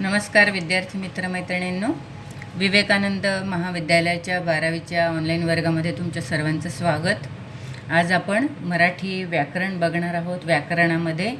नमस्कार विद्यार्थी मित्रमैत्रिणींनो, विवेकानंद महाविद्यालयाच्या 12वीच्या ऑनलाईन वर्गामध्ये तुमच्या सर्वांचं स्वागत. आज आपण मराठी व्याकरण बघणार आहोत. व्याकरणामध्ये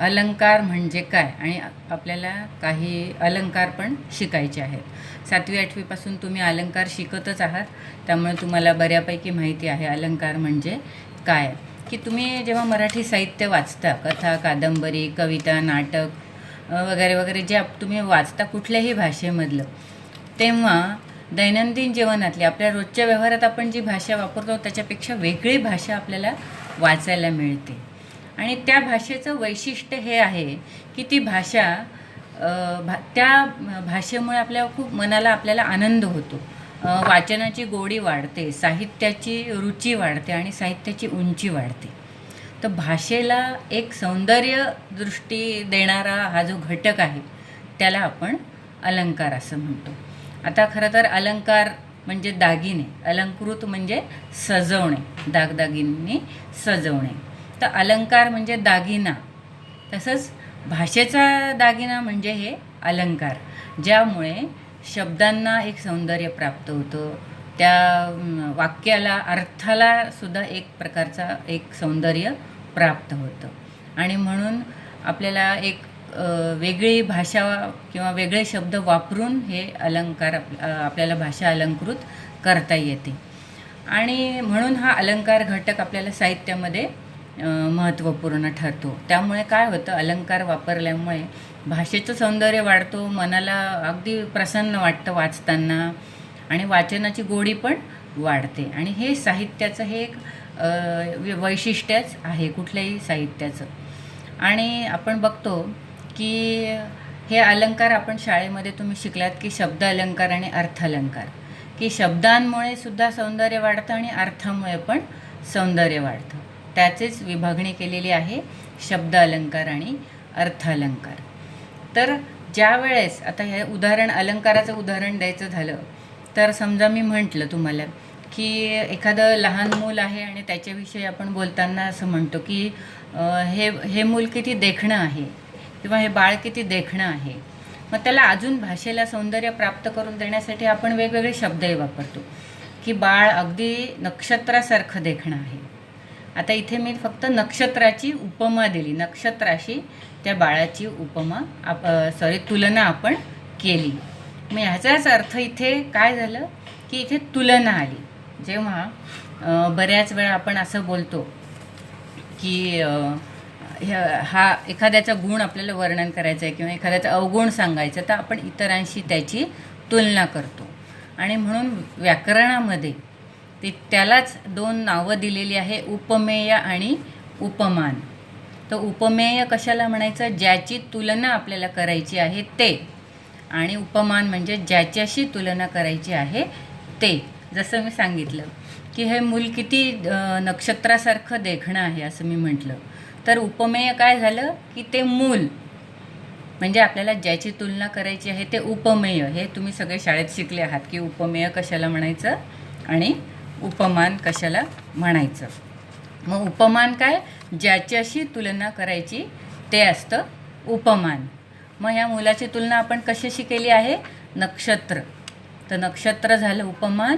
अलंकार म्हणजे काय आणि आपल्याला काही अलंकार पण शिकायचे आहेत. 7वी 8वीपासून तुम्ही अलंकार शिकतच आहात, त्यामुळे तुम्हाला बऱ्यापैकी माहिती आहे अलंकार म्हणजे काय. की तुम्ही जेव्हा मराठी साहित्य वाचता, कथा, कादंबरी, कविता, नाटक वगैरे वगैरे जे तुम्ही वाचता कुठल्याही भाषेमधलं, तेव्हा दैनंदिन जीवनातली आपल्या रोजच्या व्यवहारात आपण जी भाषा वापरतो त्याच्यापेक्षा वेगळी भाषा आपल्याला वाचायला मिळते. आणि त्या भाषेचं वैशिष्ट्य हे आहे की ती भाषा त्या भाषेमुळे खूप मनाला आपल्याला आनंद होतो. वाचनाची गोडी वाढते, साहित्याची रुची वाढते आणि साहित्याची उंची वाढते. तर भाषेला एक सौंदर्य दृष्टी देणारा हा जो घटक आहे त्याला आपण अलंकार असं म्हणतो. आता खरं तर अलंकार म्हणजे दागिने, अलंकृत म्हणजे सजवणे, दागदागिने सजवणे. तर अलंकार म्हणजे दागिना, तसंच भाषेचा दागिना म्हणजे हे अलंकार, ज्यामुळे शब्दांना एक सौंदर्य प्राप्त होतं, त्या वाक्याला, अर्थाला सुद्धा एक प्रकारचा एक सौंदर्य प्राप्त होतं. आणि म्हणून आपल्याला एक वेगळी भाषा किंवा वेगळे शब्द वापरून हे अलंकार आपल्याला भाषा अलंकृत करता येते. आणि म्हणून हा अलंकार घटक आपल्याला साहित्यामध्ये महत्त्वपूर्ण ठरतो. त्यामुळे काय होतं, अलंकार वापरल्यामुळे भाषेचं सौंदर्य वाढतो, मनाला अगदी प्रसन्न वाटतं वाचताना, आणि वाचनाची गोडी पण वाढते. आणि हे साहित्याचं हे एक वैशिष्ट्यच आहे कुठल्याही साहित्याचं. आणि आपण बघतो की हे अलंकार आपण शाळेमध्ये तुम्ही शिकलात की शब्द अलंकार आणि अर्थ अलंकार, की शब्दांमुळे सुद्धा सौंदर्य वाढतं आणि अर्थामुळे पण सौंदर्य वाढतं. त्याचीच विभागणी केलेली आहे शब्द अलंकार आणि अर्थ अलंकार. तर ज्या वेळेस आता हे उदाहरण, अलंकाराचं उदाहरण द्यायचं झालं तर समजा मी म्हटलं तुम्हाला की एखादं लहान मूल आहे आणि त्याच्याविषयी आपण बोलताना असं म्हणतो की हे मूल किती देखणं आहे किंवा हे बाळ किती देखणं आहे. मग त्याला अजून भाषेला सौंदर्य प्राप्त करून देण्यासाठी आपण वेगवेगळे शब्दही वापरतो की बाळ अगदी नक्षत्रासारखं देखणं आहे. आता इथे मी फक्त नक्षत्राची उपमा दिली, नक्षत्राशी त्या बाळाची तुलना आपण केली. मग ह्याचाच अर्थ इथे काय झालं की इथे तुलना आली. जेव्हा बऱ्याच वेळा आपण असं बोलतो की हा एखाद्याचा गुण आपल्याला वर्णन करायचं आहे किंवा एखाद्याचा अवगुण सांगायचं, तर आपण इतरांशी त्याची तुलना करतो. आणि म्हणून व्याकरणामध्ये त्यालाच 2 नावं दिलेली आहे, उपमेय आणि उपमान. तर उपमेय कशाला म्हणायचं, ज्याची तुलना आपल्याला करायची आहे ते, आणि उपमान म्हणजे ज्याच्याशी तुलना करायची आहे ते. जसं मी सांगितलं की हे मूल किती नक्षत्रासारखं देखणं आहे असं मी म्हटलं, तर उपमेय काय झालं की ते मूल म्हणजे आपल्याला ज्याची तुलना करायची आहे ते उपमेय. हे तुम्ही सगळे शाळेत शिकले आहात की उपमेय कशाला म्हणायचं आणि उपमान कशाला म्हणायचं. मग उपमान काय, ज्याच्याशी तुलना करायची ते असतं उपमान. मग ह्या मुलाची तुलना आपण कशाशी केली आहे, नक्षत्र. तर नक्षत्र झालं उपमान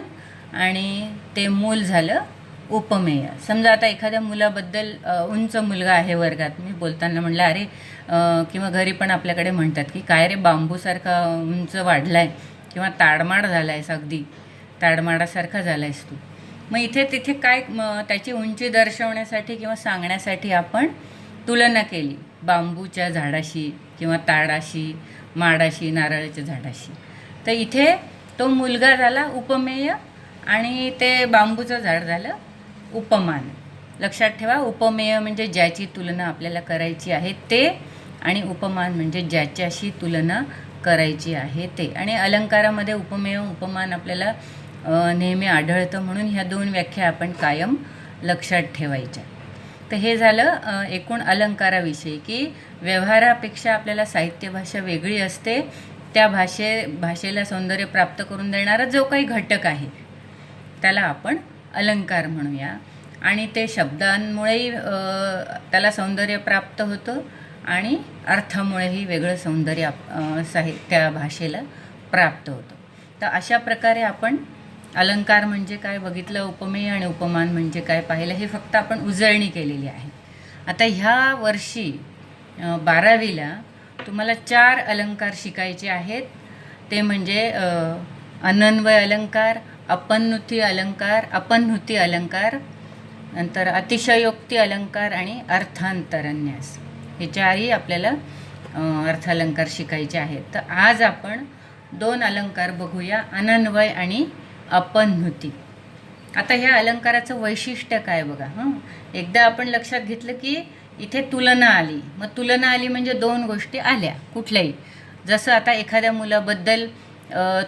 आणि ते मूल झालं उपमेय. समजा आता एखाद्या मुलाबद्दल, उंच मुलगा आहे वर्गात, मी बोलताना म्हणलं अरे, किंवा घरी पण आपल्याकडे म्हणतात की काय रे बांबूसारखा उंच वाढला आहे किंवा ताडमाड झाला आहेस, अगदी ताडमाडासारखा झाला आहेस तू. मग इथे तिथे काय, त्याची उंची दर्शवण्यासाठी किंवा सांगण्यासाठी आपण तुलना केली बांबूच्या झाडाशी किंवा ताडाशी, माडाशी, नारळाच्या झाडाशी. तर इथे तो मुलगा झाला उपमेय आणि ते बांबूचं झाड झालं उपमान. लक्षात ठेवा, उपमेय म्हणजे ज्याची तुलना आपल्याला करायची आहे ते, आणि उपमान म्हणजे ज्याच्याशी तुलना करायची आहे ते. आणि अलंकारामध्ये उपमेय उपमान आपल्याला नेहमी आढळतं, म्हणून ह्या 2 व्याख्या आपण कायम लक्षात ठेवायच्या. तर हे झालं एकूण अलंकाराविषयी, की व्यवहारापेक्षा आपल्याला साहित्य भाषा वेगळी असते. त्या भाषेला सौंदर्य प्राप्त करून देणारा जो काही घटक आहे त्याला आपण अलंकार म्हणूया. आणि ते शब्दांमुळेही त्याला सौंदर्य प्राप्त होतं आणि अर्थामुळेही वेगळं सौंदर्य त्या भाषेला प्राप्त होतं. तर अशा प्रकारे आपण अलंकार म्हणजे काय बघितलं, उपमेय आणि उपमान म्हणजे काय पाहिलं. हे फक्त आपण उजळणी केलेली आहे. आता ह्या वर्षी 12वीला तुम्हाला 4 अलंकार शिकायचे आहेत. ते म्हणजे अनन्वय अलंकार, अपन्नुती अलंकार, नंतर अतिशयोक्ती अलंकार आणि अर्थांतरन्यास. हे 4ही आपल्याला अर्थालंकार शिकायचे आहेत. तर आज आपण 2 अलंकार बघूया, अनन्वय आणि अपन्नुती. आता ह्या अलंकाराचं वैशिष्ट्य काय बघा. एकदा आपण लक्षात घेतलं की इथे तुलना आली. मग तुलना आली म्हणजे 2 गोष्टी आल्या कुठल्याही. जसं आता एखाद्या मुलाबद्दल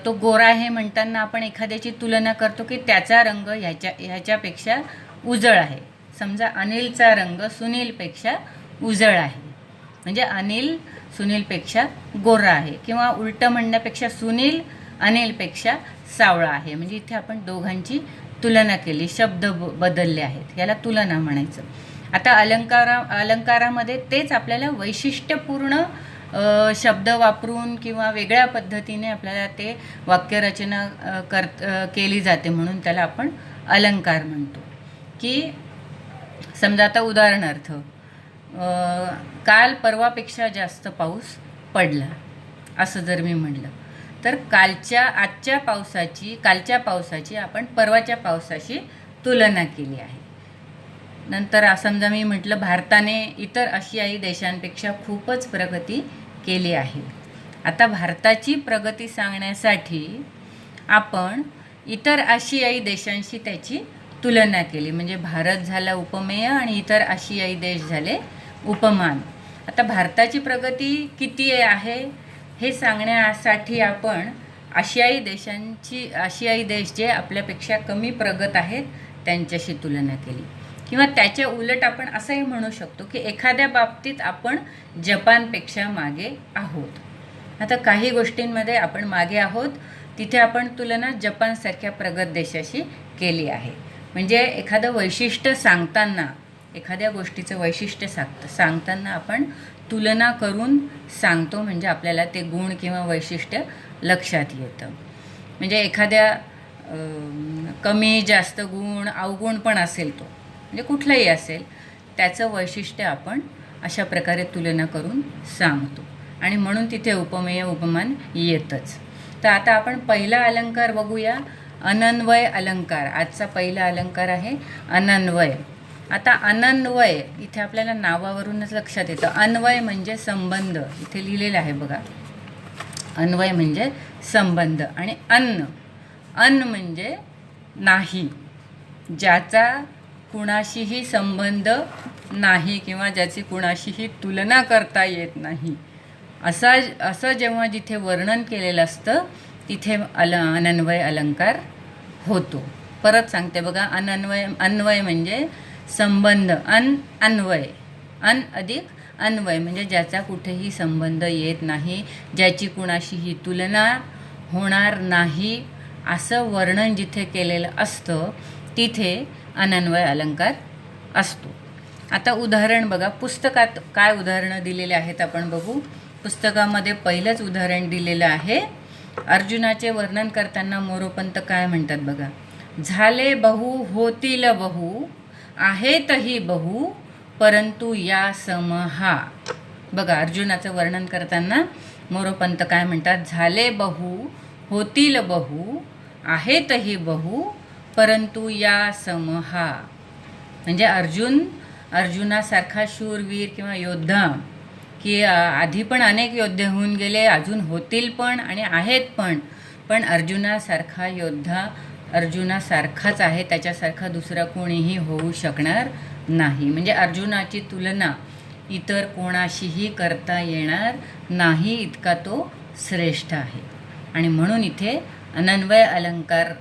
तो गोरा आहे म्हणताना आपण एखाद्याची तुलना करतो की त्याचा रंग ह्याच्यापेक्षा उजळ आहे. समजा अनिलचा रंग सुनीलपेक्षा उजळ आहे, म्हणजे अनिल सुनीलपेक्षा गोरा आहे, किंवा उलटं म्हणण्यापेक्षा सुनील अनिलपेक्षा सावळा आहे. म्हणजे इथे आपण दोघांची तुलना केली, शब्द बदलले आहेत, याला तुलना म्हणायचं. आता अलंकारामध्ये तेच आपल्याला वैशिष्ट्यपूर्ण शब्द वापरून किंवा वेगळ्या पद्धतीने आपल्याला ते वाक्यरचना केली जाते, म्हणून त्याला आपण अलंकार म्हणतो. की समजा आता उदाहरणार्थ काल परवापेक्षा जास्त पाऊस पडला असं जर मी म्हटलं, तर कालच्या पावसाची आपण परवाच्या पावसाशी तुलना केली आहे. नंतर समजा मी म्हटलं भारताने इतर आशियाई देशांपेक्षा खूपच प्रगती केली आहे. आता भारताची प्रगती सांगण्यासाठी आपण इतर आशियाई देशांशी त्याची तुलना केली, म्हणजे भारत झाला उपमेय आणि इतर आशियाई देश झाले उपमान. आता भारताची प्रगती किती आहे हे सांगण्यासाठी आपण आशियाई देश जे आपल्यापेक्षा कमी प्रगत आहेत त्यांच्याशी तुलना केली. किंवा त्याच्या उलट आपण असंही म्हणू शकतो की एखाद्या बाबतीत आपण जपानपेक्षा मागे आहोत. आता काही गोष्टींमध्ये आपण मागे आहोत, तिथे आपण तुलना जपानसारख्या प्रगत देशाशी केली आहे. म्हणजे एखादं वैशिष्ट्य सांगताना, एखाद्या गोष्टीचं वैशिष्ट्य सांगताना आपण तुलना करून सांगतो, म्हणजे आपल्याला ते गुण किंवा वैशिष्ट्य लक्षात येतं. म्हणजे एखाद्या कमी जास्त गुण, अवगुण पण असेल तो, म्हणजे कुठलाही असेल, त्याचं वैशिष्ट्य आपण अशा प्रकारे तुलना करून सांगतो, आणि म्हणून तिथे उपमेय उपमान येतच. तर आता आपण पहिला अलंकार बघूया, अनन्वय अलंकार. आजचा पहिला अलंकार आहे अनन्वय. आता अनन्वय इथे आपल्याला नावावरूनच लक्षात येतं. अन्वय म्हणजे संबंध, इथे लिहिलेलं आहे बघा. अन्वय म्हणजे संबंध, आणि अन्न म्हणजे नाही, ज्याचा कुणाशीही संबंध नाही किंवा ज्याची कुणाशीही तुलना करता येत नाही, असं जेव्हा जिथे वर्णन केलेलं असतं तिथे अनन्वय अलंकार होतो. परत सांगते बघा, अन्वय म्हणजे संबंध, अन्वय, अधिक अन्वय म्हणजे ज्याचा कुठेही संबंध येत नाही, ज्याची कुणाशीही तुलना होणार नाही, असं वर्णन जिथे केलेलं असतं तिथे अनन्वय अलंकार असतो. आता उदाहरण बघा, पुस्तकात काय उदाहरणं दिलेले आहेत आपण बघू. पुस्तकामध्ये पहिलंच उदाहरण दिलेलं आहे. अर्जुनाचे वर्णन करताना मोरोपंत काय म्हणतात बघा. झाले बहु होतील बहु, आहेतही बहु, परंतु या समहा. बघा, अर्जुनाचं वर्णन करताना मोरोपंत काय म्हणतात, झाले बहु होतील बहु, आहेतही बहु, परंतु या समहा. म्हणजे अर्जुनासारखा शूरवीर किंवा योद्धा, की आधी पण अनेक योद्धे होऊन गेले, अजून होतील पण आणि आहेत पण अर्जुनासारखा योद्धा अर्जुनासारखाच आहे, त्याच्यासारखा दुसरा कोणीही होऊ शकणार नाही. म्हणजे अर्जुनाची तुलना इतर कोणाशीही करता येणार नाही, इतका तो श्रेष्ठ आहे. आणि म्हणून इथे अनन्वय अलंकार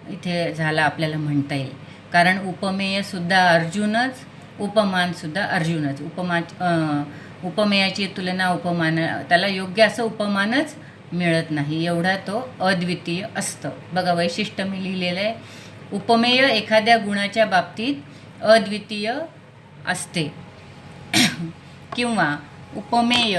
इथे झाला आपल्याला म्हणता येईल. कारण उपमेयसुद्धा अर्जुनच, उपमानसुद्धा अर्जुनच. उपमेयाची तुलना त्याला योग्य असं उपमानच मिळत नाही, एवढा तो अद्वितीय असतं. बघा, वैशिष्ट्य मी लिहिलेलं आहे. उपमेय एखाद्या गुणाच्या बाबतीत अद्वितीय असते किंवा उपमेय